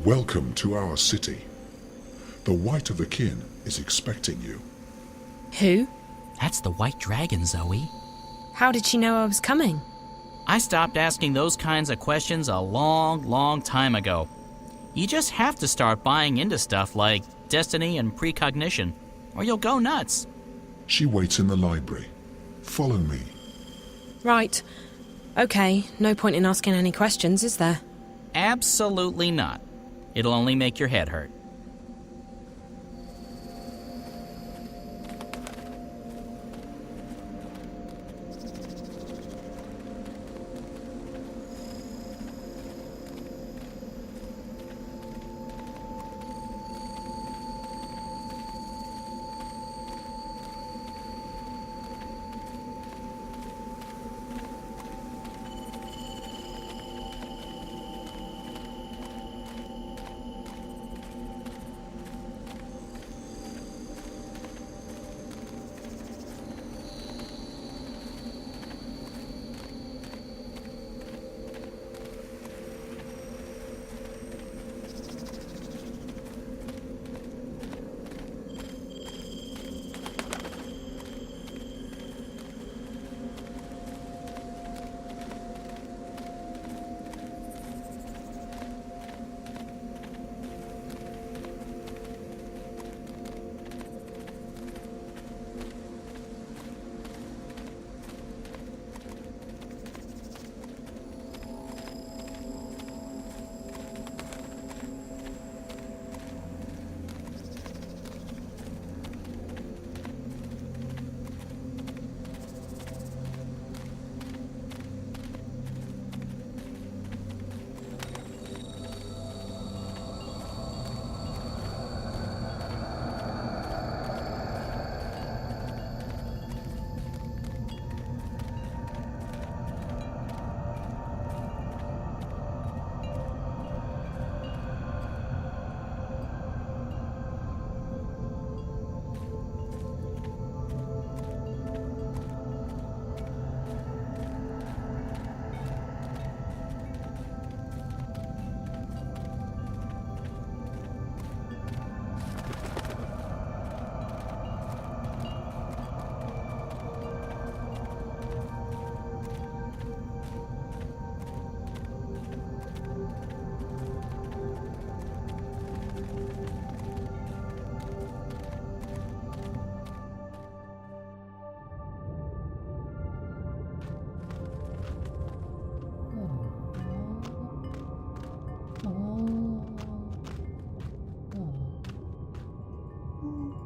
Welcome to our city. The White of the Kin is expecting you. Who? That's the White Dragon, Zoe. How did she know I was coming? I stopped asking those kinds of questions a long time ago. You just have to start buying into stuff like destiny and precognition, or you'll go nuts. She waits in the library. Follow me. Right. Okay, no point in asking any questions, is there? Absolutely not. It'll only make your head hurt.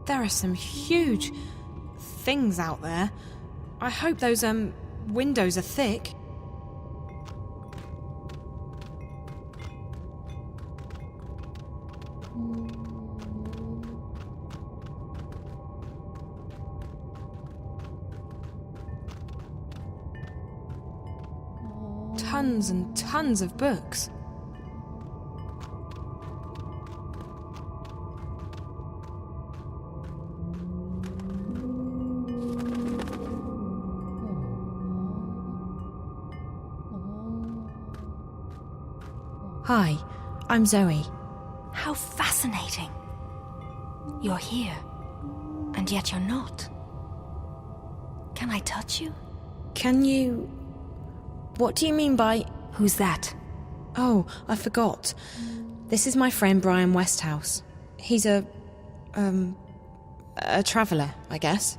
There are some huge things out there. I hope those, windows are thick. Tons and tons of books. Hi, I'm Zoe. How fascinating. You're here, and yet you're not. Can I touch you? Can you... What do you mean by... Who's that? Oh, I forgot. This is my friend Brian Westhouse. He's a traveller, I guess.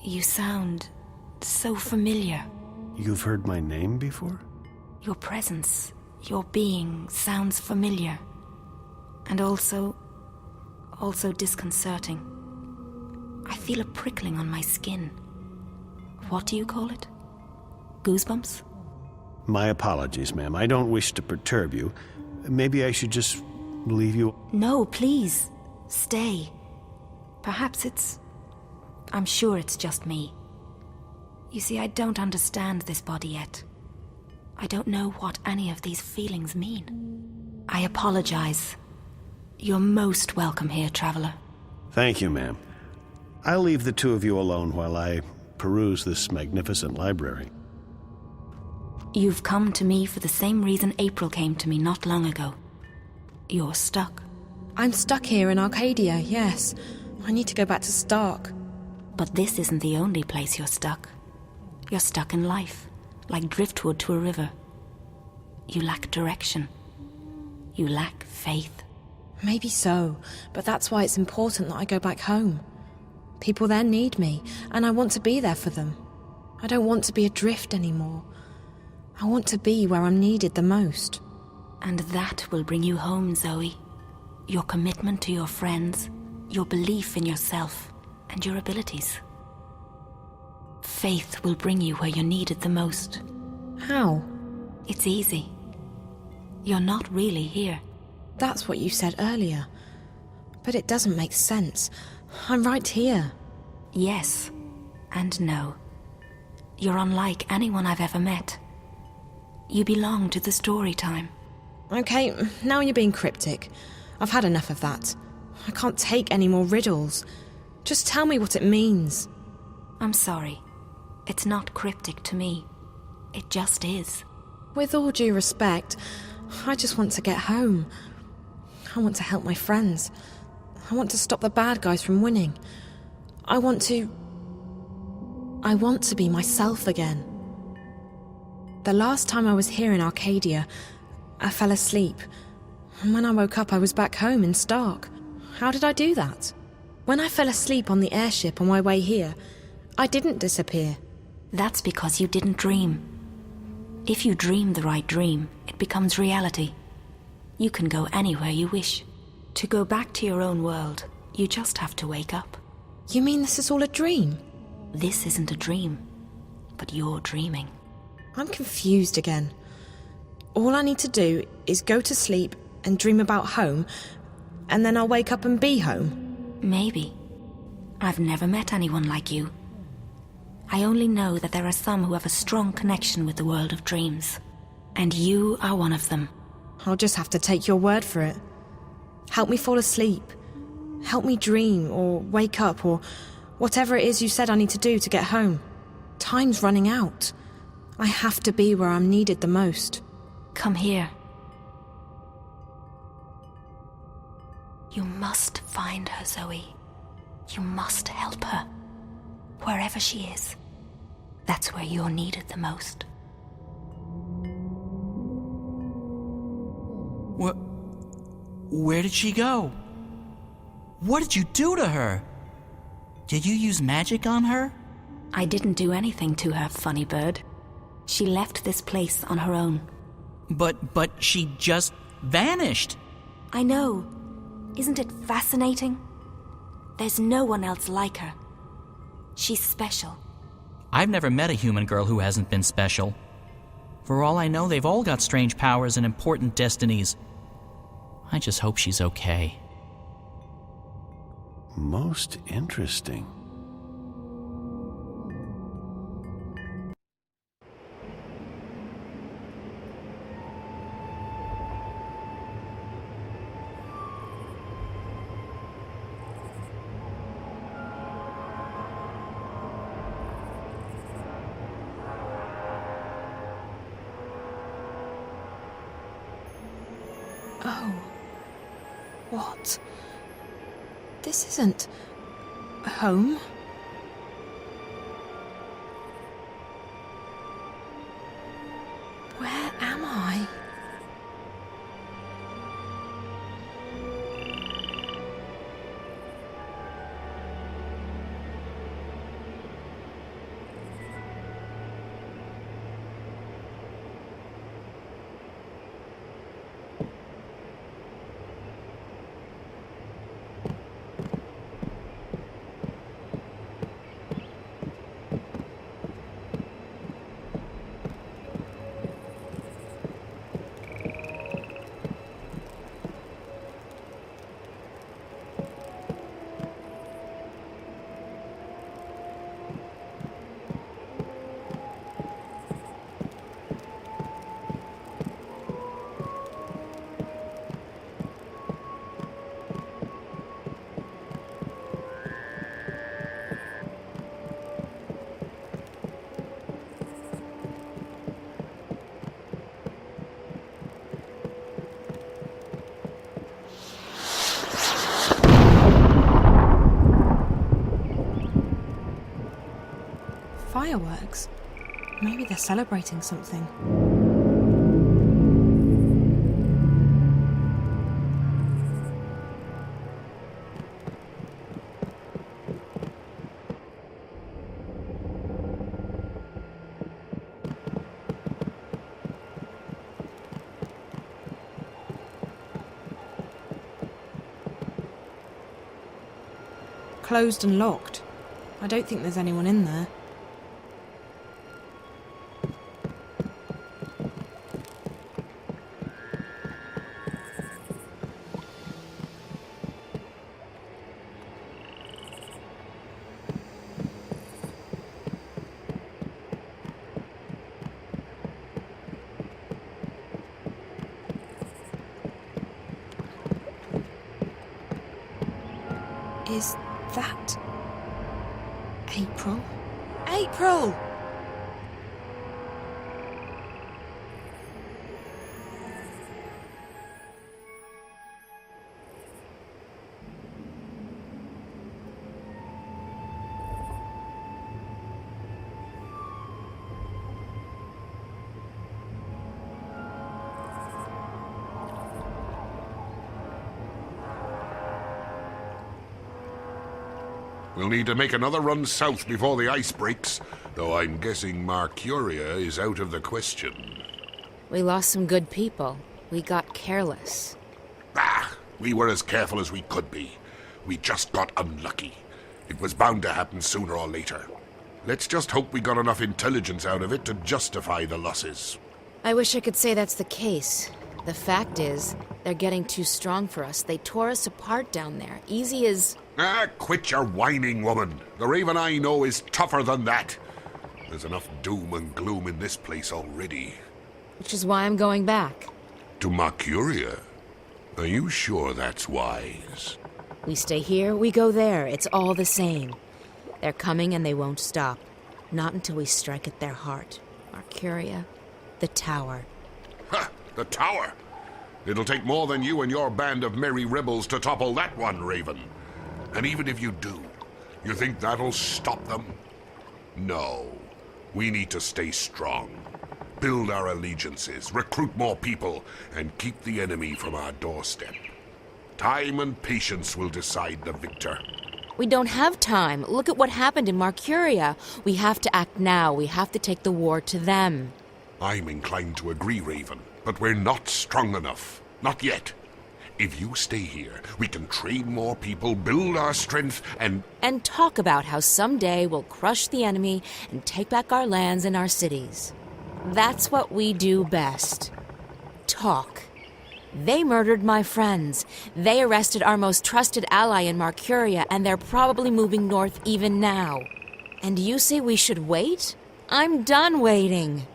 You sound so familiar. You've heard my name before? Your presence, your being sounds familiar. And also disconcerting. I feel a prickling on my skin. What do you call it? Goosebumps? My apologies, ma'am. I don't wish to perturb you. Maybe I should just leave you... No, please. Stay. Perhaps I'm sure it's just me. You see, I don't understand this body yet. I don't know what any of these feelings mean. I apologize. You're most welcome here, traveler. Thank you, ma'am. I'll leave the two of you alone while I peruse this magnificent library. You've come to me for the same reason April came to me not long ago. You're stuck. I'm stuck here in Arcadia, yes. I need to go back to Stark. But this isn't the only place you're stuck. You're stuck in life, like driftwood to a river. You lack direction. You lack faith. Maybe so, but that's why it's important that I go back home. People there need me, and I want to be there for them. I don't want to be adrift anymore. I want to be where I'm needed the most. And that will bring you home, Zoe. Your commitment to your friends, your belief in yourself, and your abilities. Faith will bring you where you're needed the most. How? It's easy. You're not really here. That's what you said earlier. But it doesn't make sense. I'm right here. Yes, and no. You're unlike anyone I've ever met. You belong to the story time. Okay, now you're being cryptic. I've had enough of that. I can't take any more riddles. Just tell me what it means. I'm sorry. It's not cryptic to me. It just is. With all due respect, I just want to get home. I want to help my friends. I want to stop the bad guys from winning. I want to be myself again. The last time I was here in Arcadia, I fell asleep. And when I woke up, I was back home in Stark. How did I do that? When I fell asleep on the airship on my way here, I didn't disappear. That's because you didn't dream. If you dream the right dream, it becomes reality. You can go anywhere you wish. To go back to your own world, you just have to wake up. You mean this is all a dream? This isn't a dream, but you're dreaming. I'm confused again. All I need to do is go to sleep and dream about home, and then I'll wake up and be home. Maybe. I've never met anyone like you. I only know that there are some who have a strong connection with the world of dreams. And you are one of them. I'll just have to take your word for it. Help me fall asleep. Help me dream, or wake up, or whatever it is you said I need to do to get home. Time's running out. I have to be where I'm needed the most. Come here. You must find her, Zoe. You must help her. Wherever she is. That's where you're needed the most. Where did she go? What did you do to her? Did you use magic on her? I didn't do anything to her, funny bird. She left this place on her own. But she just vanished. I know. Isn't it fascinating? There's no one else like her. She's special. I've never met a human girl who hasn't been special. For all I know, they've all got strange powers and important destinies. I just hope she's okay. Most interesting. Oh. What? This isn't home? Where am I? Fireworks? Maybe they're celebrating something. Closed and locked. I don't think there's anyone in there. Is that April? April! We'll need to make another run south before the ice breaks, though I'm guessing Mercuria is out of the question. We lost some good people. We got careless. We were as careful as we could be. We just got unlucky. It was bound to happen sooner or later. Let's just hope we got enough intelligence out of it to justify the losses. I wish I could say that's the case. The fact is, they're getting too strong for us. They tore us apart down there. Easy as... Quit your whining, woman. The Raven I know is tougher than that. There's enough doom and gloom in this place already. Which is why I'm going back. To Mercuria? Are you sure that's wise? We stay here, we go there. It's all the same. They're coming and they won't stop. Not until we strike at their heart. Mercuria, the tower. Ha! The tower! It'll take more than you and your band of merry rebels to topple that one, Raven. And even if you do, you think that'll stop them? No. We need to stay strong. Build our allegiances, recruit more people, and keep the enemy from our doorstep. Time and patience will decide the victor. We don't have time. Look at what happened in Mercuria. We have to act now. We have to take the war to them. I'm inclined to agree, Raven, but we're not strong enough. Not yet. If you stay here, we can train more people, build our strength, and talk about how someday we'll crush the enemy and take back our lands and our cities. That's what we do best. Talk. They murdered my friends. They arrested our most trusted ally in Mercuria, and they're probably moving north even now. And you say we should wait? I'm done waiting.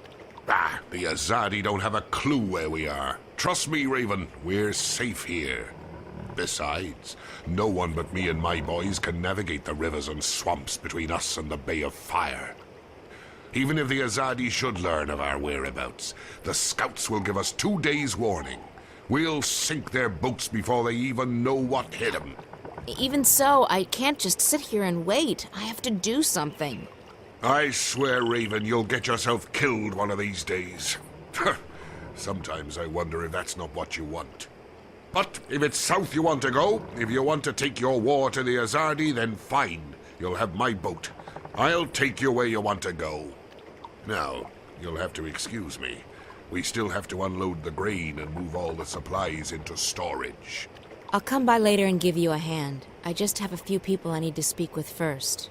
The Azadi don't have a clue where we are. Trust me, Raven, we're safe here. Besides, no one but me and my boys can navigate the rivers and swamps between us and the Bay of Fire. Even if the Azadi should learn of our whereabouts, the scouts will give us 2 days' warning. We'll sink their boats before they even know what hit them. Even so, I can't just sit here and wait. I have to do something. I swear, Raven, you'll get yourself killed one of these days. Sometimes I wonder if that's not what you want. But if it's south you want to go, if you want to take your war to the Azadi, then fine. You'll have my boat. I'll take you where you want to go. Now, you'll have to excuse me. We still have to unload the grain and move all the supplies into storage. I'll come by later and give you a hand. I just have a few people I need to speak with first.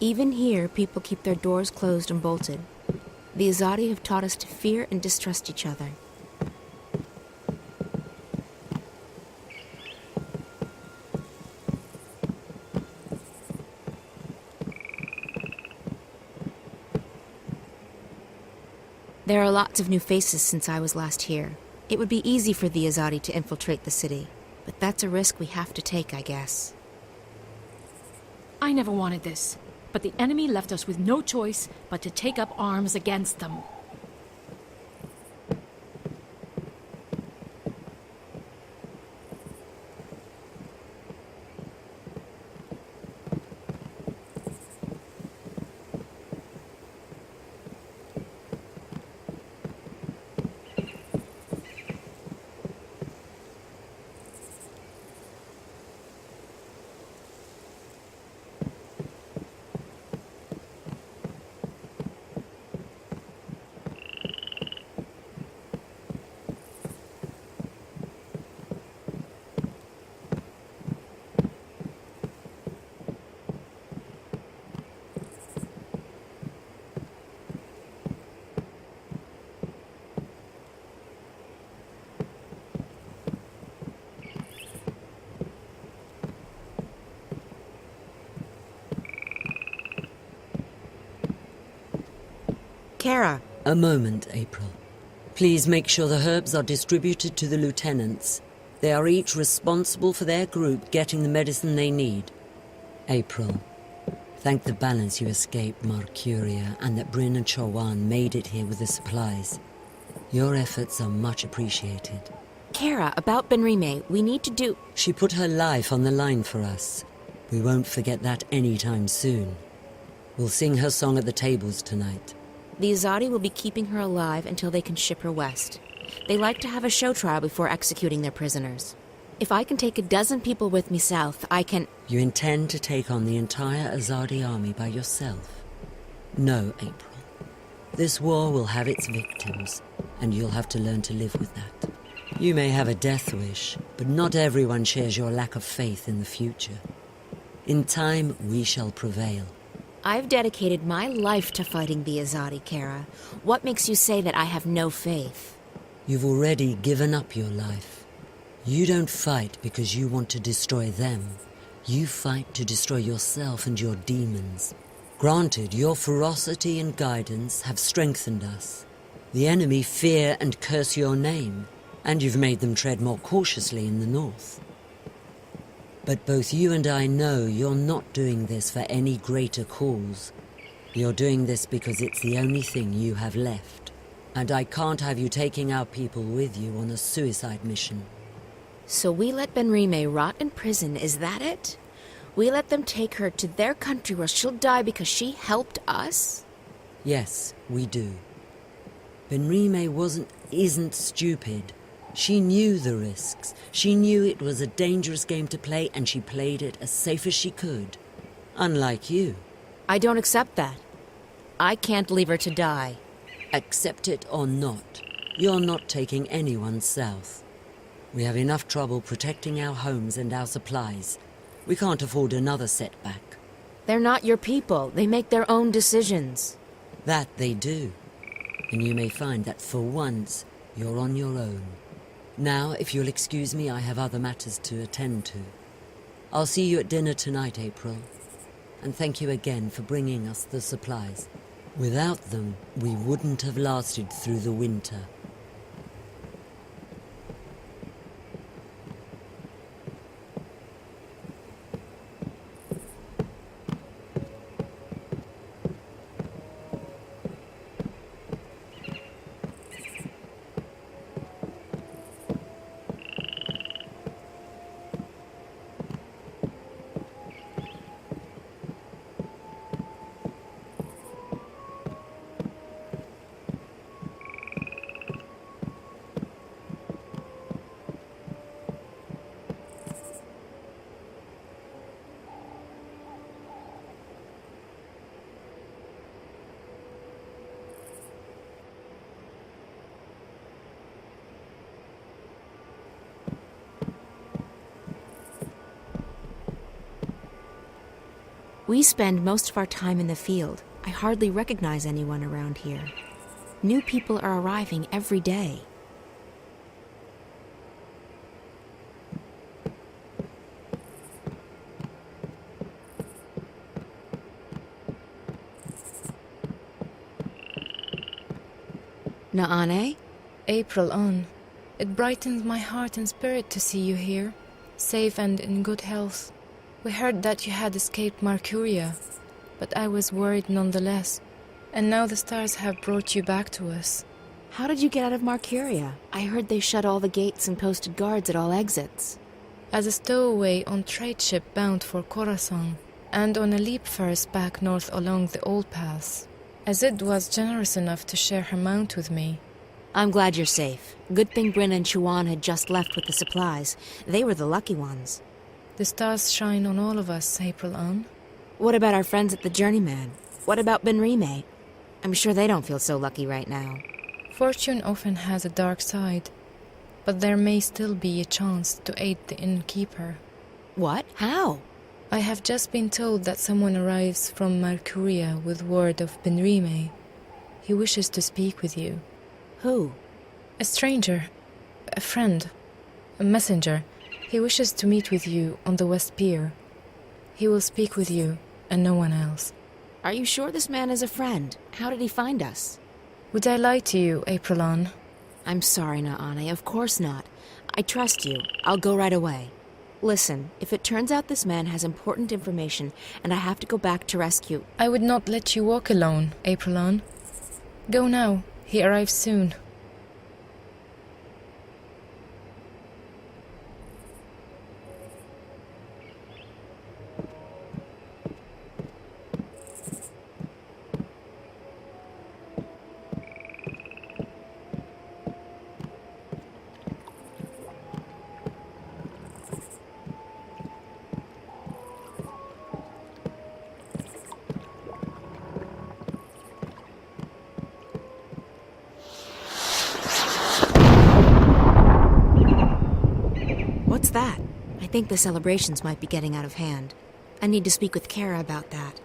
Even here, people keep their doors closed and bolted. The Azadi have taught us to fear and distrust each other. There are lots of new faces since I was last here. It would be easy for the Azadi to infiltrate the city, but that's a risk we have to take, I guess. I never wanted this, but the enemy left us with no choice but to take up arms against them. Kara, A moment, April. Please make sure the herbs are distributed to the lieutenants. They are each responsible for their group getting the medicine they need. April, thank the balance you escaped Marcuria and that Bryn and Chowan made it here with the supplies. Your efforts are much appreciated. Kara, about Benrime, we need to do... She put her life on the line for us. We won't forget that anytime soon. We'll sing her song at the tables tonight. The Azadi will be keeping her alive until they can ship her west. They like to have a show trial before executing their prisoners. If I can take a dozen people with me south, I can... You intend to take on the entire Azadi army by yourself? No, April. This war will have its victims, and you'll have to learn to live with that. You may have a death wish, but not everyone shares your lack of faith in the future. In time, we shall prevail. I've dedicated my life to fighting the Azadi, Kara. What makes you say that I have no faith? You've already given up your life. You don't fight because you want to destroy them. You fight to destroy yourself and your demons. Granted, your ferocity and guidance have strengthened us. The enemy fear and curse your name, and you've made them tread more cautiously in the north. But both you and I know you're not doing this for any greater cause. You're doing this because it's the only thing you have left. And I can't have you taking our people with you on a suicide mission. So we let Benrime rot in prison, is that it? We let them take her to their country where she'll die because she helped us? Yes, we do. Benrime isn't stupid. She knew the risks. She knew it was a dangerous game to play, and she played it as safe as she could. Unlike you. I don't accept that. I can't leave her to die. Accept it or not, you're not taking anyone south. We have enough trouble protecting our homes and our supplies. We can't afford another setback. They're not your people. They make their own decisions. That they do. And you may find that for once, you're on your own. Now, if you'll excuse me, I have other matters to attend to. I'll see you at dinner tonight, April. And thank you again for bringing us the supplies. Without them, we wouldn't have lasted through the winter. We spend most of our time in the field. I hardly recognize anyone around here. New people are arriving every day. Naane? April on. It brightens my heart and spirit to see you here, safe and in good health. We heard that you had escaped Marcuria, but I was worried nonetheless. And now the stars have brought you back to us. How did you get out of Marcuria? I heard they shut all the gates and posted guards at all exits. As a stowaway on trade ship bound for Khorasan, and on a leap first back north along the old paths. Azid was generous enough to share her mount with me. I'm glad you're safe. Good thing Bryn and Chuan had just left with the supplies. They were the lucky ones. The stars shine on all of us, April on. What about our friends at the Journeyman? What about Benrime? I'm sure they don't feel so lucky right now. Fortune often has a dark side, but there may still be a chance to aid the innkeeper. What? How? I have just been told that someone arrives from Marcuria with word of Benrime. He wishes to speak with you. Who? A stranger. A friend. A messenger. He wishes to meet with you on the West Pier. He will speak with you and no one else. Are you sure this man is a friend? How did he find us? Would I lie to you, Aprilon? I'm sorry, Naane. Of course not. I trust you. I'll go right away. Listen, if it turns out this man has important information and I have to go back to rescue... I would not let you walk alone, Aprilon. Go now. He arrives soon. What's that? I think the celebrations might be getting out of hand. I need to speak with Kara about that.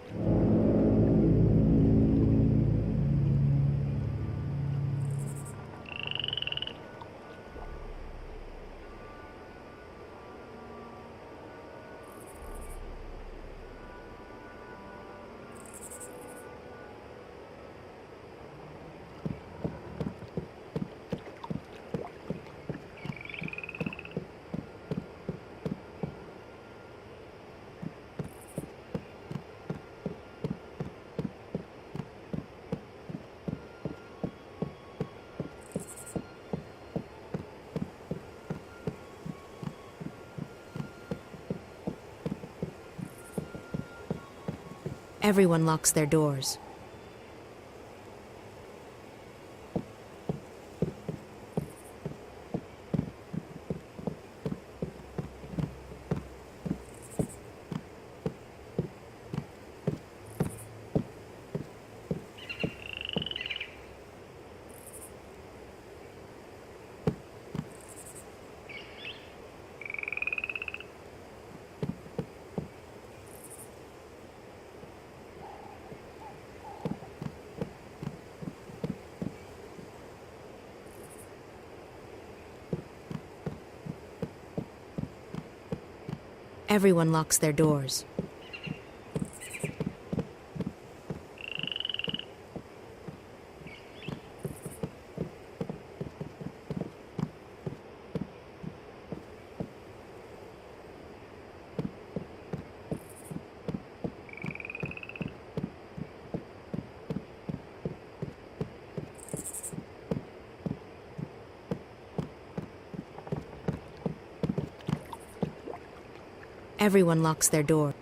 Everyone locks their doors. Everyone locks their doors. Everyone locks their door.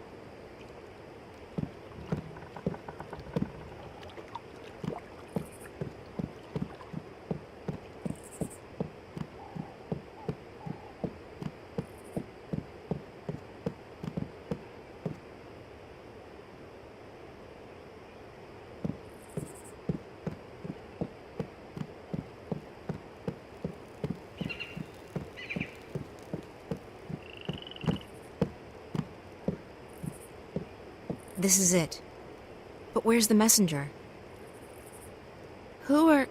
This is it. But where's the messenger? Who are...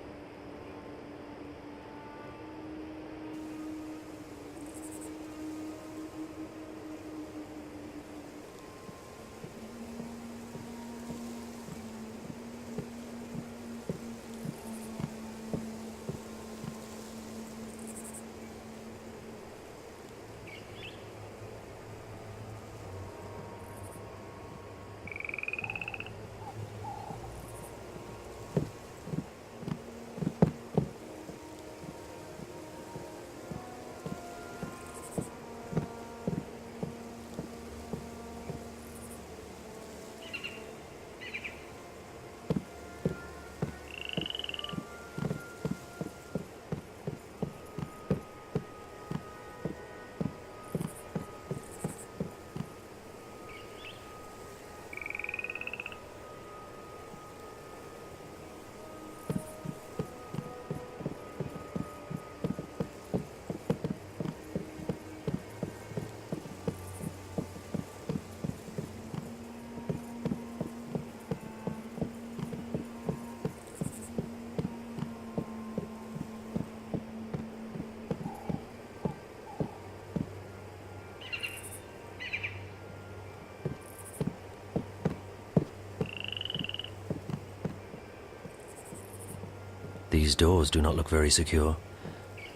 These doors do not look very secure,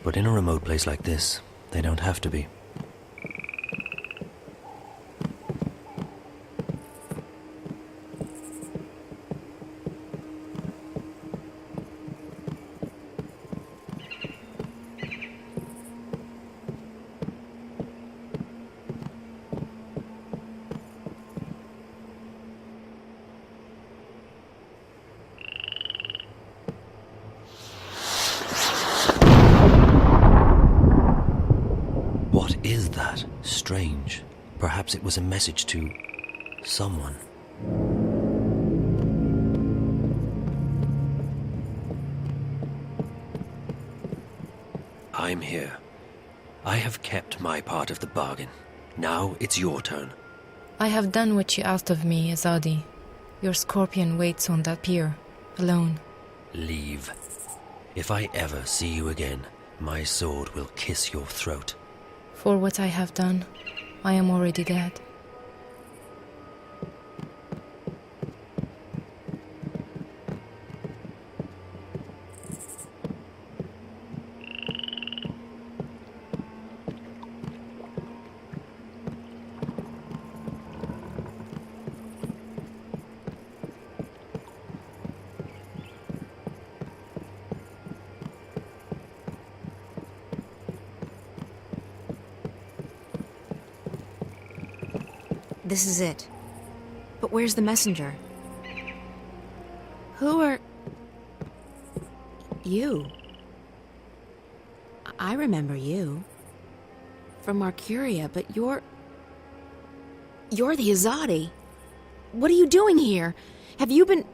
but in a remote place like this, they don't have to be. What is that? Strange. Perhaps it was a message to someone. I'm here. I have kept my part of the bargain. Now it's your turn. I have done what you asked of me, Azadi. Your scorpion waits on that pier, alone. Leave. If I ever see you again, my sword will kiss your throat. For what I have done, I am already dead. This is it. But where's the messenger? Who are... You. I remember you. From Marcuria, but you're the Azadi. What are you doing here? Have you been...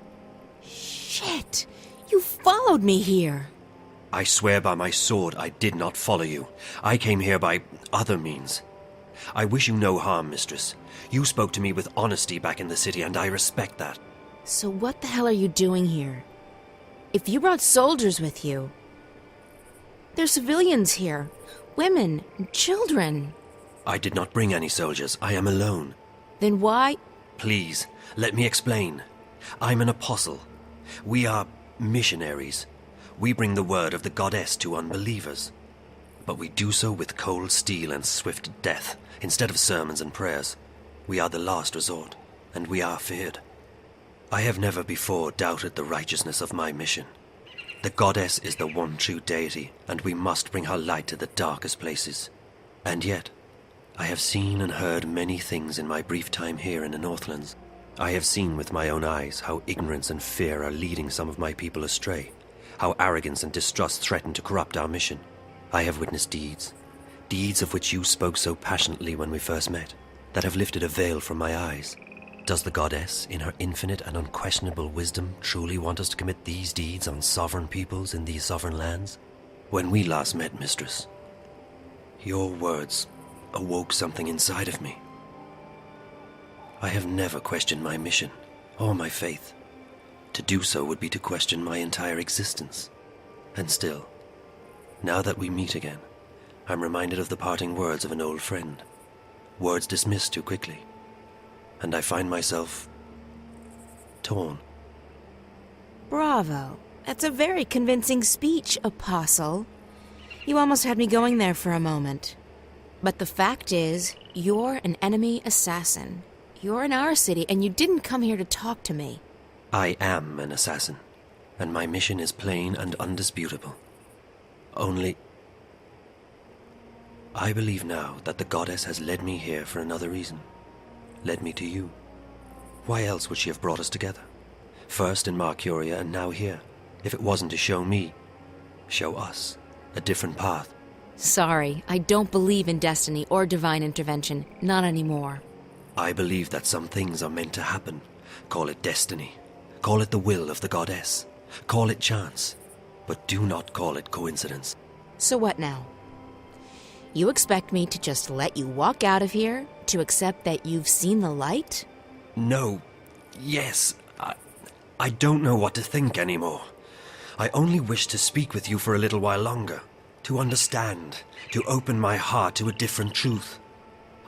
Shit! You followed me here! I swear by my sword I did not follow you. I came here by other means. I wish you no harm, mistress. You spoke to me with honesty back in the city, and I respect that. So what the hell are you doing here? If you brought soldiers with you... There's civilians here. Women, and children. I did not bring any soldiers. I am alone. Then why... Please, let me explain. I'm an apostle. We are missionaries. We bring the word of the goddess to unbelievers. But we do so with cold steel and swift death, instead of sermons and prayers. We are the last resort, and we are feared. I have never before doubted the righteousness of my mission. The goddess is the one true deity, and we must bring her light to the darkest places. And yet, I have seen and heard many things in my brief time here in the Northlands. I have seen with my own eyes how ignorance and fear are leading some of my people astray, how arrogance and distrust threaten to corrupt our mission. I have witnessed deeds of which you spoke so passionately when we first met, that have lifted a veil from my eyes. Does the goddess, in her infinite and unquestionable wisdom, truly want us to commit these deeds on sovereign peoples in these sovereign lands? When we last met, mistress, your words awoke something inside of me. I have never questioned my mission or my faith. To do so would be to question my entire existence. And still, now that we meet again, I'm reminded of the parting words of an old friend. Words dismissed too quickly. And I find myself torn. Bravo. That's a very convincing speech, Apostle. You almost had me going there for a moment. But the fact is, you're an enemy assassin. You're in our city, and you didn't come here to talk to me. I am an assassin, and my mission is plain and undisputable. Only, I believe now that the goddess has led me here for another reason. Led me to you. Why else would she have brought us together? First in Marcuria and now here, if it wasn't to show me, show us, a different path. Sorry, I don't believe in destiny or divine intervention. Not anymore. I believe that some things are meant to happen. Call it destiny. Call it the will of the goddess. Call it chance. But do not call it coincidence. So what now? You expect me to just let you walk out of here? To accept that you've seen the light? No. Yes. I don't know what to think anymore. I only wish to speak with you for a little while longer. To understand. To open my heart to a different truth.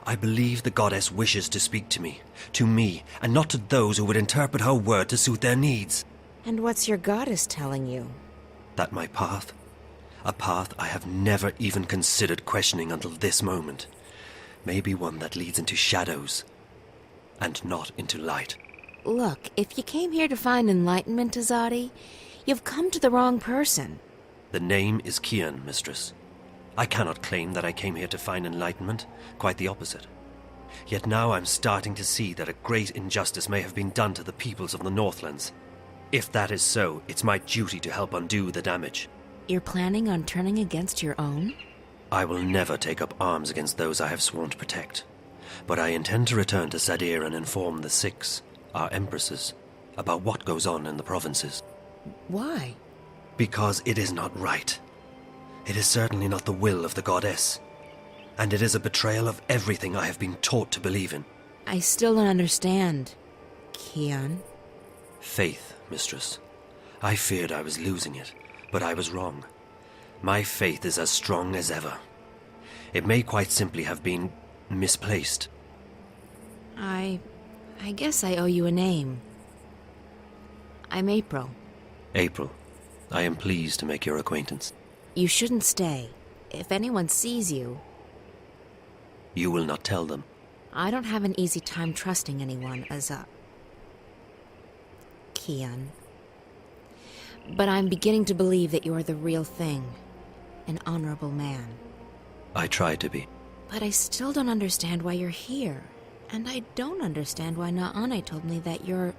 I believe the goddess wishes to speak to me, and not to those who would interpret her word to suit their needs. And what's your goddess telling you? That my path, a path I have never even considered questioning until this moment, may be one that leads into shadows, and not into light. Look, if you came here to find enlightenment, Azadi, you've come to the wrong person. The name is Kian, mistress. I cannot claim that I came here to find enlightenment, quite the opposite. Yet now I'm starting to see that a great injustice may have been done to the peoples of the Northlands. If that is so, it's my duty to help undo the damage. You're planning on turning against your own? I will never take up arms against those I have sworn to protect. But I intend to return to Sadir and inform the Six, our empresses, about what goes on in the provinces. Why? Because it is not right. It is certainly not the will of the goddess. And it is a betrayal of everything I have been taught to believe in. I still don't understand, Kian. Faith, mistress. I feared I was losing it, but I was wrong. My faith is as strong as ever. It may quite simply have been misplaced. I guess I owe you a name. I'm April. April, I am pleased to make your acquaintance. You shouldn't stay. If anyone sees you... You will not tell them. I don't have an easy time trusting anyone as Kian. But I'm beginning to believe that you're the real thing. An honorable man. I try to be. But I still don't understand why you're here. And I don't understand why Naane told me that you're...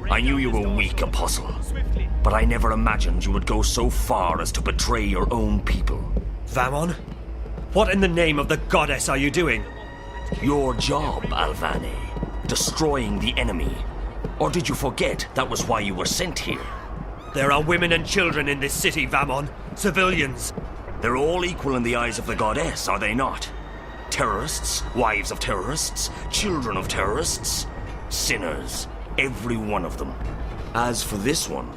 I knew you were weak, Apostle, but I never imagined you would go so far as to betray your own people. Vamon? What in the name of the goddess are you doing? Your job, Alvane. Destroying the enemy. Or did you forget that was why you were sent here? There are women and children in this city, Vamon. Civilians. They're all equal in the eyes of the goddess, are they not? Terrorists, wives of terrorists, children of terrorists, sinners. Every one of them. As for this one,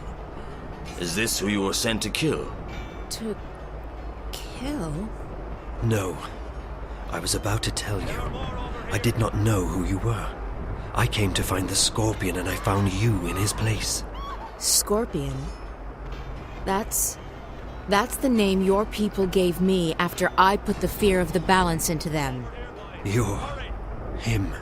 is this who you were sent to kill? To... kill? No. I was about to tell you. I did not know who you were. I came to find the Scorpion and I found you in his place. Scorpion? That's the name your people gave me after I put the fear of the balance into them. You're... him.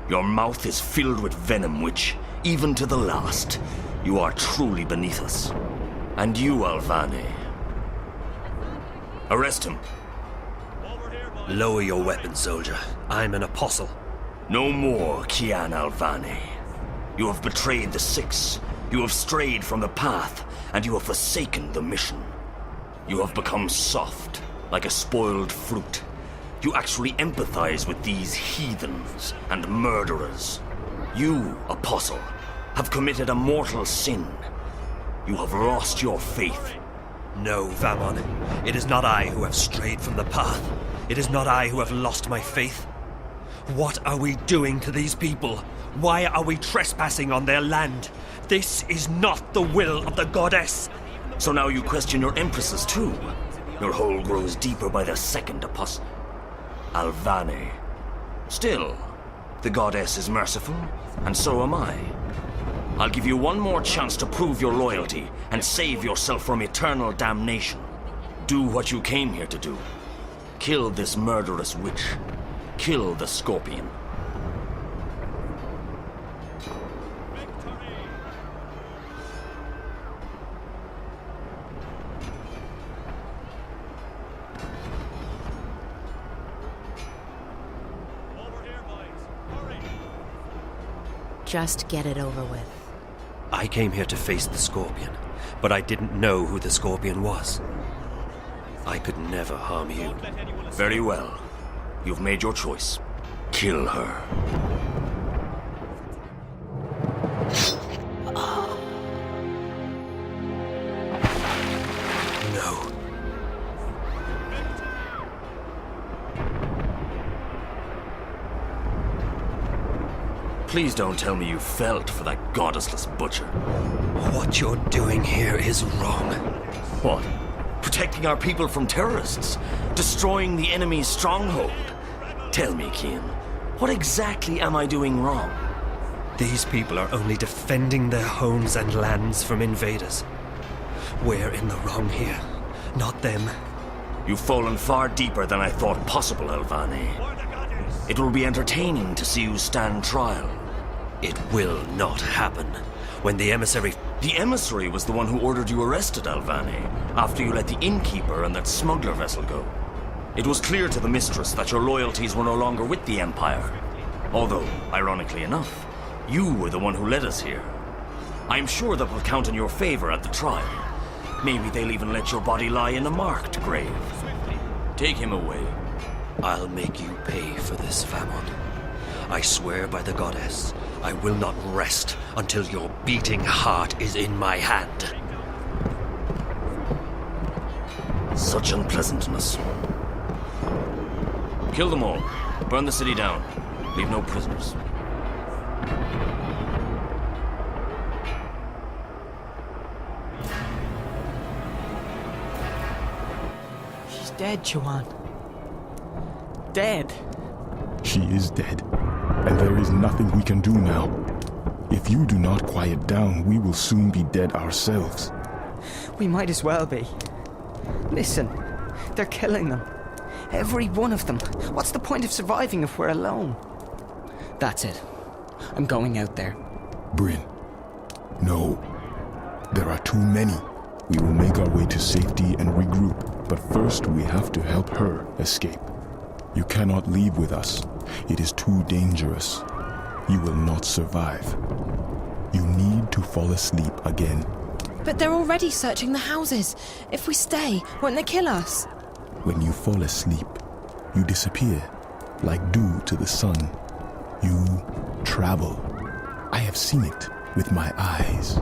Your mouth is filled with venom which, even to the last, you are truly beneath us. And you, Alvane. Arrest him. Lower your weapon, soldier. I'm an apostle. No more, Kian Alvane. You have betrayed the Six. You have strayed from the path, and you have forsaken the mission. You have become soft, like a spoiled fruit. You actually empathize with these heathens and murderers. You, apostle, have committed a mortal sin. You have lost your faith. No, Vamon. It is not I who have strayed from the path. It is not I who have lost my faith. What are we doing to these people? Why are we trespassing on their land? This is not the will of the goddess. So now you question your empresses too. Your hole grows deeper by the second, apostle. Alvane. Still, the goddess is merciful, and so am I. I'll give you one more chance to prove your loyalty and save yourself from eternal damnation. Do what you came here to do. Kill this murderous witch. Kill the Scorpion. Just get it over with. I came here to face the Scorpion, but I didn't know who the Scorpion was. I could never harm you. Very well. You've made your choice. Kill her. No. Please don't tell me you felt for that goddessless butcher. What you're doing here is wrong. What? Protecting our people from terrorists? Destroying the enemy's stronghold? Tell me, Kian, what exactly am I doing wrong? These people are only defending their homes and lands from invaders. We're in the wrong here, not them. You've fallen far deeper than I thought possible, Alvane. It will be entertaining to see you stand trial. It will not happen. When the emissary... The emissary was the one who ordered you arrested, Alvane, after you let the innkeeper and that smuggler vessel go. It was clear to the mistress that your loyalties were no longer with the Empire. Although, ironically enough, you were the one who led us here. I'm sure that will count in your favor at the trial. Maybe they'll even let your body lie in a marked grave. Take him away. I'll make you pay for this, Famon. I swear by the goddess, I will not rest until your beating heart is in my hand. Such unpleasantness. Kill them all. Burn the city down. Leave no prisoners. She's dead, Chuan. Dead. She is dead, and there is nothing we can do now. If you do not quiet down, we will soon be dead ourselves. We might as well be. Listen, they're killing them. Every one of them. What's the point of surviving if we're alone? That's it. I'm going out there. Bryn, no. There are too many. We will make our way to safety and regroup, but first we have to help her escape. You cannot leave with us. It is too dangerous. You will not survive. You need to fall asleep again. But they're already searching the houses. If we stay, won't they kill us? When you fall asleep, you disappear, like dew to the sun. You travel. I have seen it with my eyes.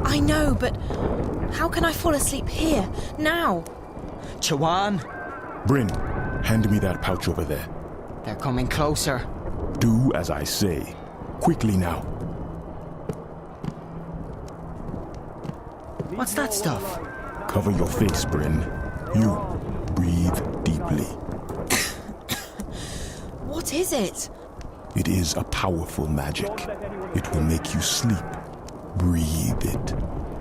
I know, but how can I fall asleep here, now? Chuan! Bryn, hand me that pouch over there. They're coming closer. Do as I say. Quickly now. What's that stuff? Cover your face, Bryn. You breathe deeply. What is it? It is a powerful magic. It will make you sleep. Breathe it.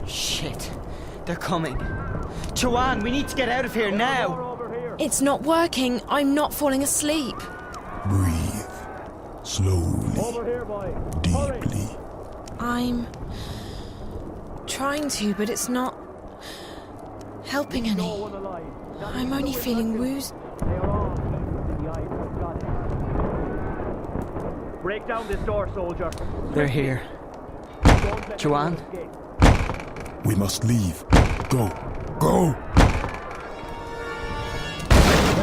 Shit. They're coming. Chuan, we need to get out of here now. It's not working. I'm not falling asleep. Breathe. Slowly. Deeply. I'm trying to, but it's not helping any. I'm only feeling woozy. Break down this door, soldier. They're here. Joanne? We must leave. Go. Go!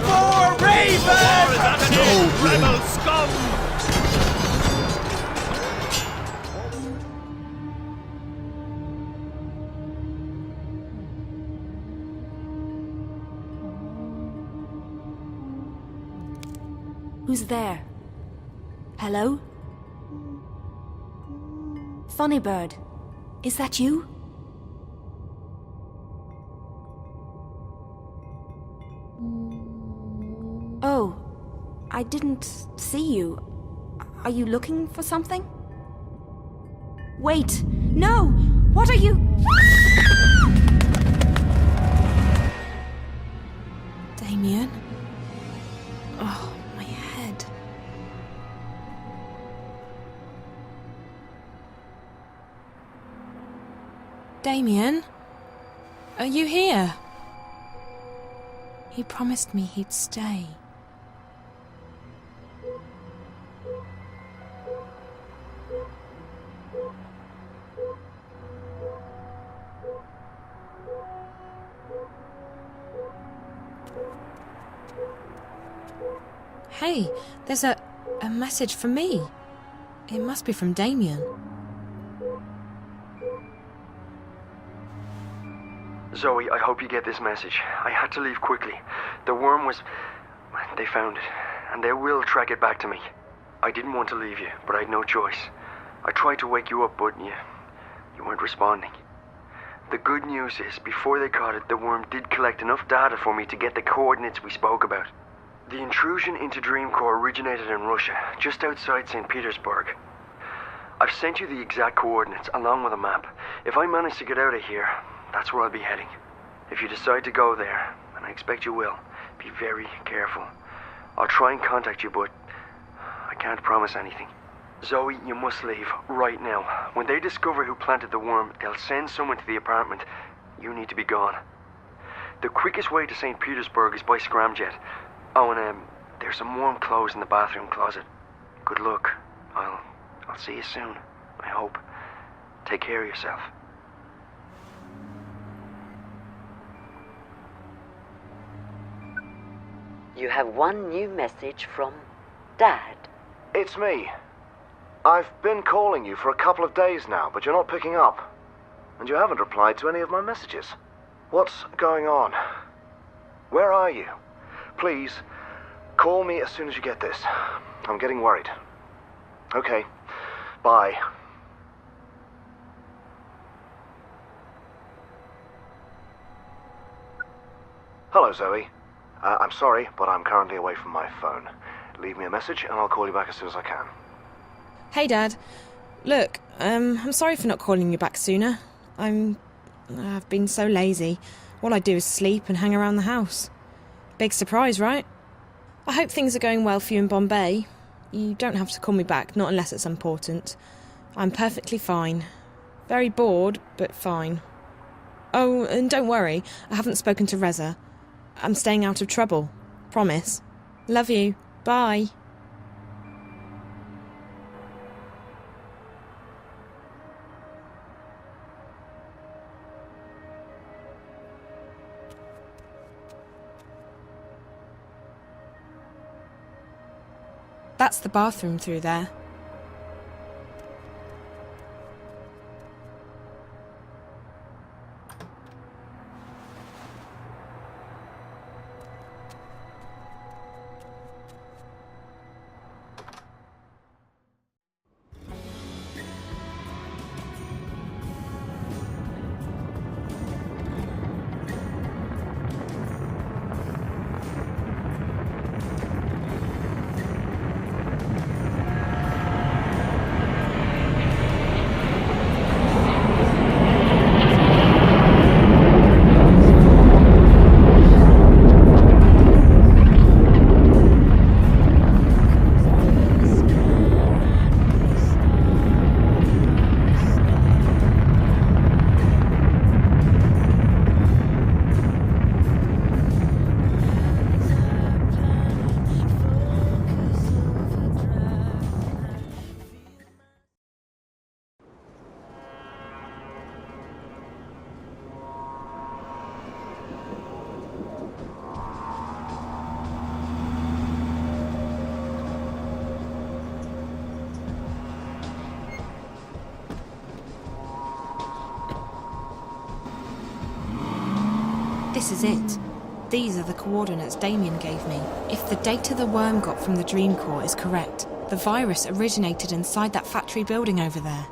For Raven! No, Rebel scum! Who's there? Hello? Funny Bird, is that you? Oh, I didn't see you. Are you looking for something? Wait, no! What are you? Damien? Oh, my head. Damien? Are you here? He promised me he'd stay. Hey, there's a message for me. It must be from Damien. Zoe, I hope you get this message. I had to leave quickly. The worm was... They found it, and they will track it back to me. I didn't want to leave you, but I had no choice. I tried to wake you up, but you weren't responding. The good news is, before they caught it, the worm did collect enough data for me to get the coordinates we spoke about. The intrusion into Dreamcore originated in Russia, just outside St. Petersburg. I've sent you the exact coordinates, along with a map. If I manage to get out of here, that's where I'll be heading. If you decide to go there, and I expect you will, be very careful. I'll try and contact you, but I can't promise anything. Zoe, you must leave, right now. When they discover who planted the worm, they'll send someone to the apartment. You need to be gone. The quickest way to St. Petersburg is by scramjet. Oh, and there's some warm clothes in the bathroom closet. Good luck. I'll see you soon, I hope. Take care of yourself. You have one new message from Dad. It's me. I've been calling you for a couple of days now, but you're not picking up. And you haven't replied to any of my messages. What's going on? Where are you? Please, call me as soon as you get this. I'm getting worried. Okay, bye. Hello, Zoe. I'm sorry, but I'm currently away from my phone. Leave me a message and I'll call you back as soon as I can. Hey, Dad. Look, I'm sorry for not calling you back sooner. I've been so lazy. All I do is sleep and hang around the house. Big surprise, right? I hope things are going well for you in Bombay. You don't have to call me back, not unless it's important. I'm perfectly fine. Very bored, but fine. Oh, and don't worry, I haven't spoken to Reza. I'm staying out of trouble. Promise. Love you. Bye. That's the bathroom through there. This is it. These are the coordinates Damien gave me. If the data the worm got from the Dream Core is correct, the virus originated inside that factory building over there.